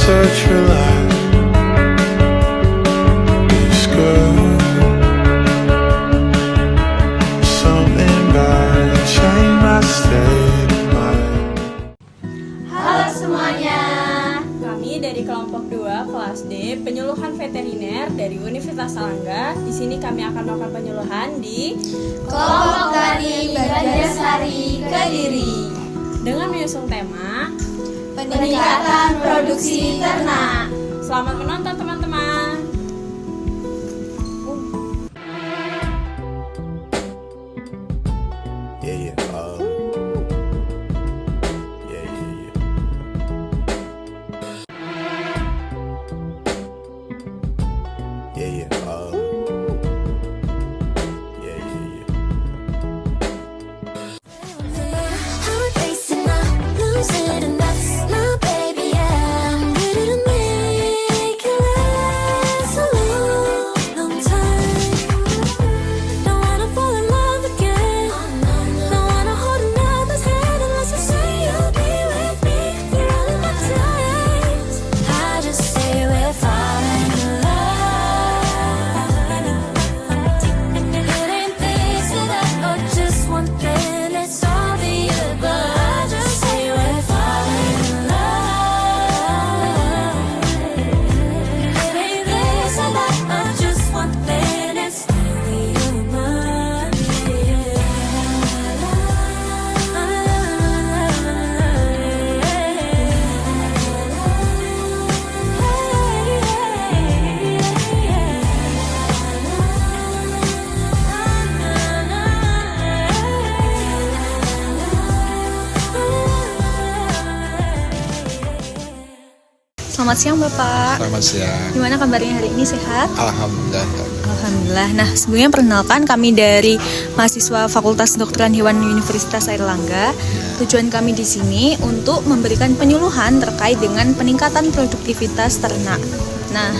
search for life is good. Something about it changed my state of mind. Halo semuanya, kami dari kelompok 2 kelas D penyuluhan veteriner dari Universitas Salangga. Di sini kami akan melakukan penyuluhan di Kelompok Tani Banjarsari Kediri dengan mengusung tema peningkatan produksi ternak. Selamat menonton teman-teman. Yeah, yeah. Yeah, yeah, yeah. Yeah, yeah. Yeah, yeah, yeah. I'm racing now, losing and that's my baby. Yeah, I'm ready to make it last a long, long time. Don't wanna fall in love again. Don't wanna hold another's hand unless you say you'll be with me through all of my times. I just say we're falling in love. It ain't this or that or just one thing. It's all the above. I just say we're falling in love. It ain't this or that or just one thing. It's all the above. Selamat siang Bapak. Selamat siang. Gimana kabarnya hari ini, sehat? Alhamdulillah. Alhamdulillah. Nah, sebelumnya perkenalkan kami dari mahasiswa Fakultas Kedokteran Hewan Universitas Airlangga. Tujuan kami di sini untuk memberikan penyuluhan terkait dengan peningkatan produktivitas ternak. Nah,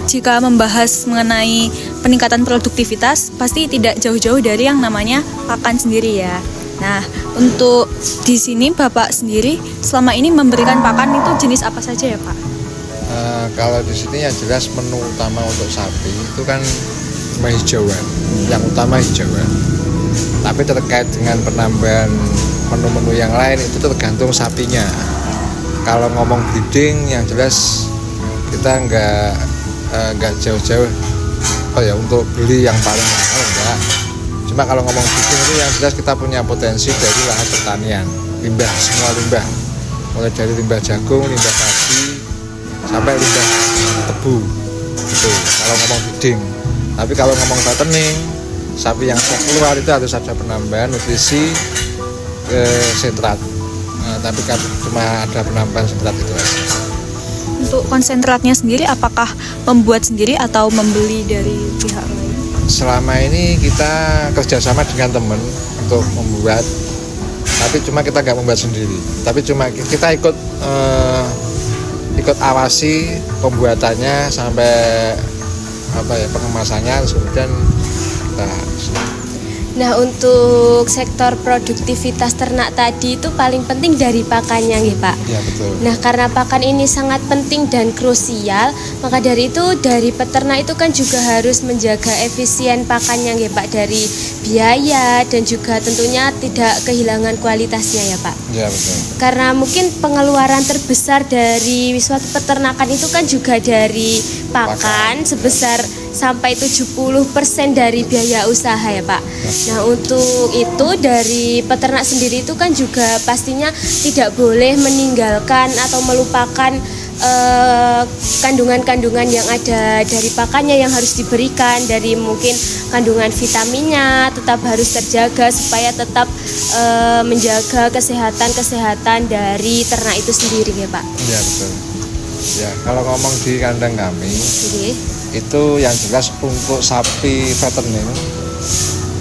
jika membahas mengenai peningkatan produktivitas, pasti tidak jauh-jauh dari yang namanya pakan sendiri ya. Nah, untuk di sini Bapak sendiri selama ini memberikan pakan itu jenis apa saja ya Pak? Kalau di sini yang jelas menu utama untuk sapi itu kan cuma hijauan, yang utama hijauan. Tapi terkait dengan penambahan menu-menu yang lain itu tergantung sapinya. Kalau ngomong breeding yang jelas kita nggak jauh-jauh untuk beli yang paling mahal enggak. Cuma kalau ngomong breeding itu yang jelas kita punya potensi dari lahan pertanian, limbah, semua limbah, mulai dari limbah jagung, limbah padi, sampai limbah tebu, gitu. Kalau ngomong breeding, tapi kalau ngomong fattening, sapi yang siap keluar itu harus ada penambahan nutrisi sentrat. Tapi kan cuma ada penambahan sentrat itu aja. Untuk konsentratnya sendiri apakah membuat sendiri atau membeli dari pihak lain? Selama ini kita kerjasama dengan teman untuk membuat, tapi cuma kita nggak membuat sendiri, tapi cuma kita ikut awasi pembuatannya sampai pengemasannya, kemudian kita. Nah, untuk sektor produktivitas ternak tadi itu paling penting dari pakannya nggih, Pak. Ya, betul. Nah, karena pakan ini sangat penting dan krusial, maka dari itu dari peternak itu kan juga harus menjaga efisien pakannya nggih, Pak, dari biaya dan juga tentunya tidak kehilangan kualitasnya ya, Pak. Ya, betul. Karena mungkin pengeluaran terbesar dari suatu peternakan itu kan juga dari pakan sebesar sampai 70% dari biaya usaha ya, Pak. Nah, untuk itu dari peternak sendiri itu kan juga pastinya tidak boleh meninggalkan atau melupakan kandungan-kandungan yang ada dari pakannya yang harus diberikan, dari mungkin kandungan vitaminnya tetap harus terjaga supaya tetap menjaga kesehatan dari ternak itu sendiri ya, Pak. Ya, betul. Ya, kalau ngomong di kandang kami itu yang jelas untuk sapi fattening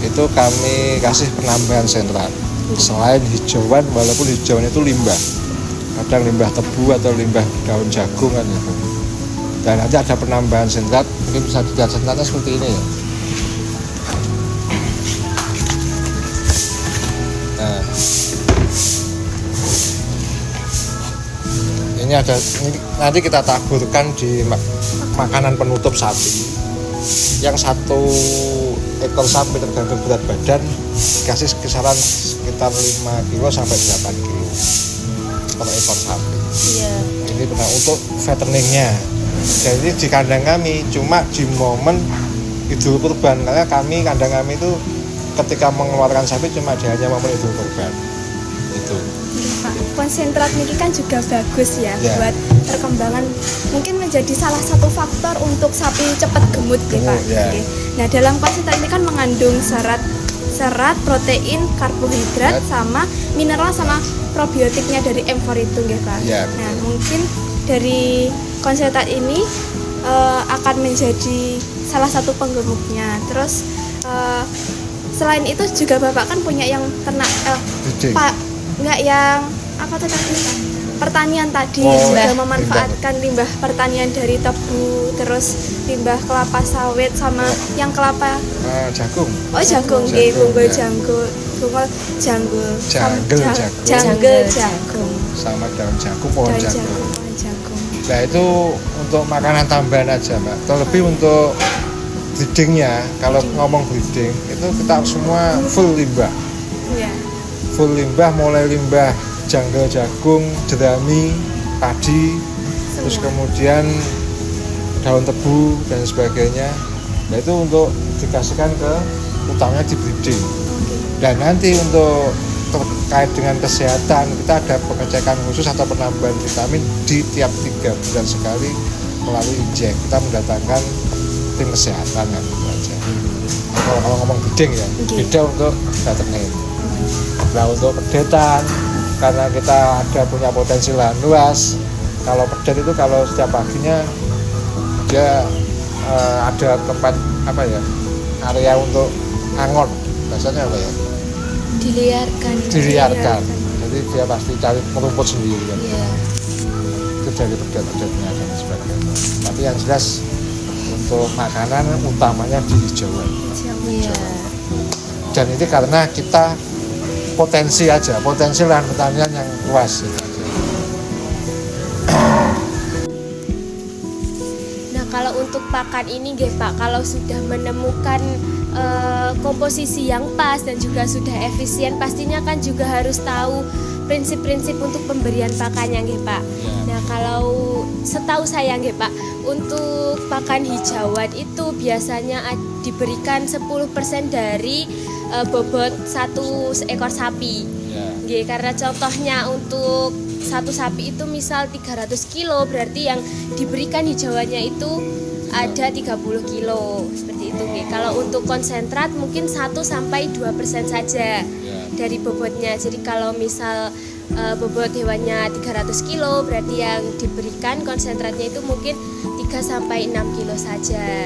itu kami kasih penambahan sentrat. Selain hijauan, walaupun hijauan itu limbah, kadang limbah tebu atau limbah daun jagung kan itu. Dan nanti ada penambahan sentrat, mungkin bisa dilihat sentratnya seperti ini ya. Nah, ini ini ada ini, nanti kita taburkan di makanan penutup sapi. Yang 1 ekor sapi tergantung berat badan dikasih kisaran sekitar 5 kilo sampai 8 kilo per ekor sapi. Iya. Ini benar untuk fatteningnya. Jadi di kandang kami cuma di momen Idul Kurban, karena kandang kami itu ketika mengeluarkan sapi cuma hanya momen Idul Kurban. Itu. Pak, konsentrat ini kan juga bagus ya, Ya. buat perkembangan, mungkin menjadi salah satu faktor untuk sapi cepat gemut ya Pak. Gemut, ya. Oke. Nah dalam konsentrat ini kan mengandung serat, protein, karbohidrat, sama mineral sama probiotiknya dari M4 itu ya Pak. Ya, Nah betul. mungkin dari konsentrat ini akan menjadi salah satu penggemuknya. Terus selain itu juga Bapak kan punya yang ternak Breeding. Pak, enggak yang apa tuh tadi Pak? Pertanian tadi Oh, juga limbah. memanfaatkan limbah pertanian dari tebu, terus limbah kelapa sawit sama yang kelapa Jagung. jagung, Jagung, nggih, bunggul ya. jagung, bunggul janggul, Janggel jagung. janggel jagung, Sama daun jagung, pohon daun jagung. jagung, pohon jagung. Nah itu untuk makanan tambahan aja Mbak. Terlebih untuk breedingnya, kalau ngomong breeding itu kita semua full limbah. Iya. Full limbah, mulai limbah janggel jagung, jerami, padi, terus kemudian daun tebu dan sebagainya. Nah itu untuk dikasihkan ke utamanya di breeding. Dan nanti untuk terkait dengan kesehatan kita ada pengecekan khusus atau penambahan vitamin di tiap 3 bulan sekali melalui injek. Kita mendatangkan tim kesehatan kan itu aja. Kalau ngomong breeding ya, beda untuk fattening. Nah untuk pedetan, karena kita ada punya potensi lahan luas. Kalau pedet itu kalau setiap paginya dia ada tempat apa ya, area untuk angon, biasanya apa ya, diliarkan. Jadi dia pasti cari merumput sendiri kan. Iya. Itu dari pedet-pedetnya dan sebagainya. Tapi yang jelas untuk makanan utamanya di hijauan. Iya. Dan ini karena kita potensi lahan pertanian yang luas gitu. Nah, kalau untuk pakan ini nggih Pak, kalau sudah menemukan komposisi yang pas dan juga sudah efisien, pastinya kan juga harus tahu prinsip-prinsip untuk pemberian pakannya nggih Pak. Nah, kalau setahu saya nggih Pak, untuk pakan hijauan itu biasanya diberikan 10% dari bobot satu ekor sapi. Nggih, karena contohnya untuk satu sapi itu misal 300 kilo, berarti yang diberikan hijauannya itu ada 30 kilo seperti itu nggih. Kalau untuk konsentrat mungkin 1-2% saja dari bobotnya. Jadi kalau misal bobot hewannya 300 kilo, berarti yang diberikan konsentratnya itu mungkin 3-6 kilo saja.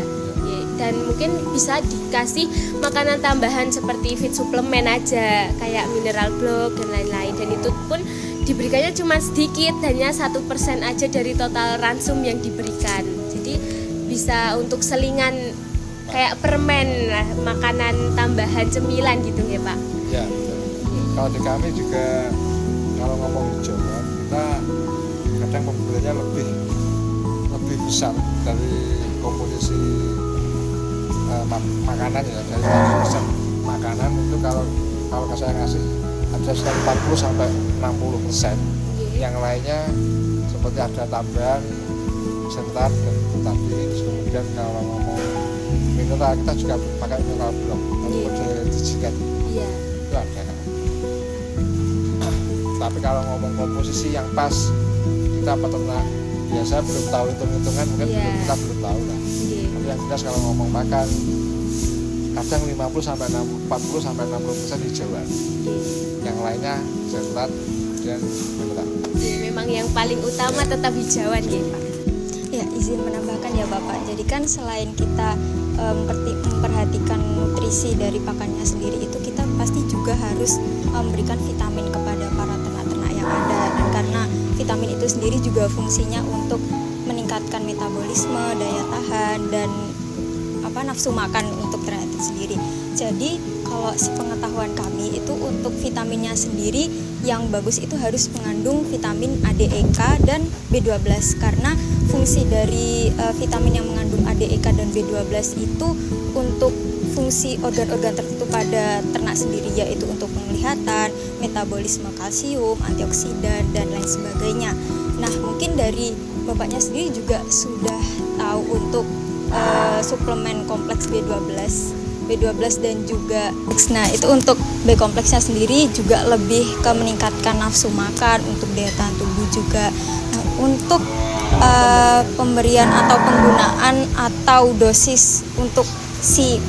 Dan mungkin bisa dikasih makanan tambahan seperti feed suplemen aja, kayak mineral block dan lain-lain. Dan itu pun diberikannya cuma sedikit, hanya 1% aja dari total ransum yang diberikan. Jadi bisa untuk selingan kayak permen lah, makanan tambahan cemilan gitu ya Pak. Ya, betul. Kalau di kami juga kalau ngomong hijauan, kita kadang pembeliannya lebih besar dari komposisi makanan ya, dari 100% makanan itu kalau saya ngasih ada sekitar 40-60%. Yang lainnya seperti ada tambahan sentat dan tadi. Kemudian kalau ngomong mineral, kita juga pakai mineral blok untuk dijikat Iya. itu ada. Tapi kalau ngomong komposisi yang pas, kita peternak biasa belum tahu hitung-hitungan, mungkin kita belum tahu lah. Tapi yang jelas kalau ngomong makan, kadang 40-60% hijauan. Yang lainnya sentat dan mineral. Memang yang paling utama tetap hijauan ya Pak. Ya, izin menambahkan ya Bapak. Jadi kan selain kita memperhatikan nutrisi dari pakannya sendiri, itu kita pasti juga harus memberikan vitamin kepada para ternak-ternak yang ada. Dan karena vitamin itu sendiri juga fungsinya untuk meningkatkan metabolisme, daya tahan, dan nafsu makan untuk ternak itu sendiri. Jadi kalau sepengetahuan kami itu untuk vitaminnya sendiri yang bagus itu harus mengandung vitamin A, D, E, K dan B12 karena fungsi dari vitamin yang mengandung A, D, E, K dan B12 itu untuk fungsi organ-organ tertentu pada ternak sendiri, yaitu untuk penglihatan, metabolisme kalsium, antioksidan dan lain sebagainya. Nah, mungkin dari Bapaknya sendiri juga sudah tahu untuk suplemen kompleks B12 dan juga nah itu untuk B kompleksnya sendiri juga lebih ke meningkatkan nafsu makan, untuk daya tahan tubuh juga. Nah, untuk pemberian atau penggunaan atau dosis untuk si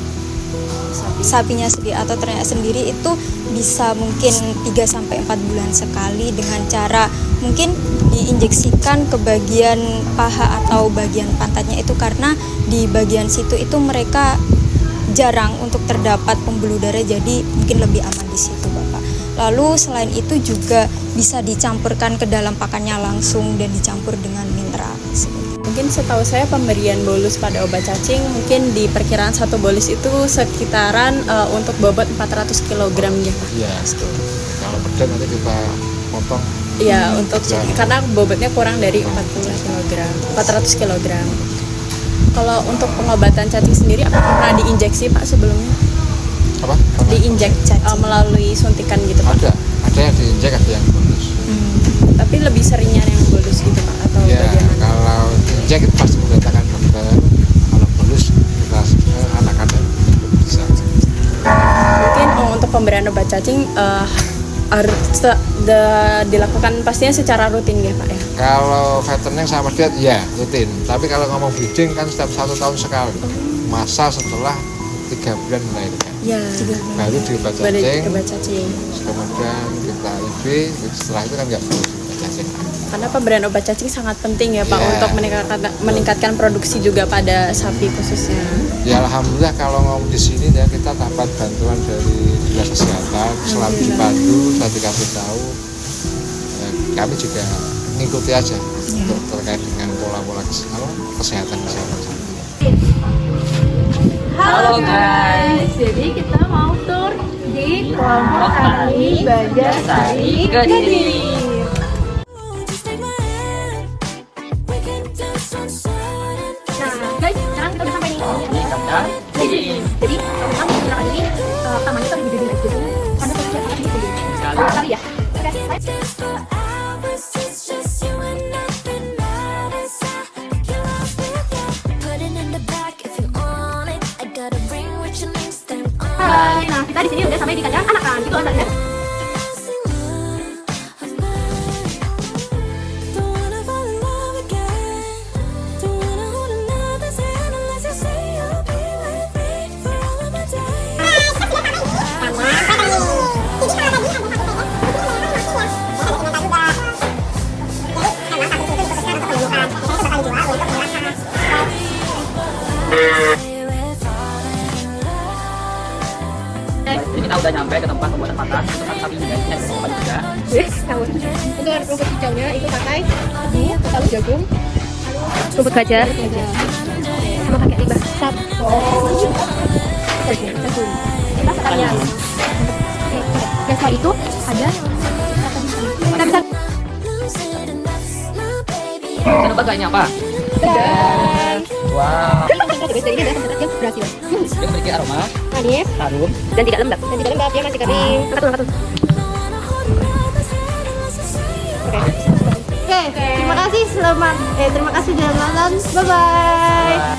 sapinya sendiri atau ternak sendiri itu bisa mungkin 3-4 bulan sekali dengan cara mungkin diinjeksikan ke bagian paha atau bagian pantatnya itu, karena di bagian situ itu mereka jarang untuk terdapat pembuluh darah, jadi mungkin lebih aman di situ Bapak. Lalu selain itu juga bisa dicampurkan ke dalam pakannya langsung dan dicampur dengan mineral. Mungkin setahu saya pemberian bolus pada obat cacing mungkin di perkiraan satu bolus itu sekitaran untuk bobot 400 kg ya Pak. Iya, betul. Kalau per nanti kita potong. Iya, untuk karena bobotnya kurang dari 400 kg. Kalau untuk pengobatan cacing sendiri apakah pernah diinjeksi Pak sebelumnya? Apa? Diinjek melalui suntikan gitu Pak? Ada yang diinjek, ada yang bolus. Tapi lebih seringnya yang bolus gitu Pak atau Ya, bagaimana? kalau diinjek itu pasti mendatangkan dokter. Kalau bolus kita anak-anak bisa. Mungkin untuk pemberian obat cacing harus dilakukan pastinya secara rutin ya Pak ya? Kalau veteriner sama dia ya rutin. Tapi kalau ngomong breeding kan setiap 1 tahun sekali. Masa setelah 3 bulan melahirkan. Ya. Baru di obat Baru cacing. obat cacing. Kemudian kita IB. Setelah itu kan nggak perlu di obat cacing. Karena pemberian obat cacing sangat penting ya Pak Ya. untuk meningkatkan produksi juga pada sapi khususnya. Ya alhamdulillah kalau ngomong di sini ya kita dapat bantuan dari dinas kesehatan, selalu dibantu, saya dikasih tahu. Kami juga mengikuti aja untuk terkait dengan pola-pola kesehatan. Halo guys, jadi kita mau tur di kelompok tani Banjarsari Kediri. Just take my hand, we can dance on side. Nah guys, sekarang kita udah sampai nih di Kampung Kediri. Jadi kalau kamu silakan ini tamannya tuh lebih gede gitu. Ada posisi apa gitu sekali ya. Oke, baik. Dance for hours, it's just you and nothing matters. I get lost with you. Put it in the back if you want it. I got a ring with your name stamped on it. Hai, nah kita di sini udah sampai di kandang anakan gitu kan ya. Don't wanna fall in love again. Don't wanna hold another's hand unless you say you'll be with me for all of my days. Jadi kita udah nyampe ke tempat pembuatan pakan untuk sapi juga, ini ada pembuatan juga. Untuk rumput hijaunya itu pakai lalu jagung, rumput gajar, sama pakai limbah sap. Kita sekalian. Dan setelah itu ada kita bisa Bisa nebak gak ini apa? Wow, jadi ini adalah tempat yang berhasil. dia memiliki aroma, Manis harum, dan tidak lembab. Dia masih kering. Angkat. Oke, terima kasih sudah nonton. Bye bye.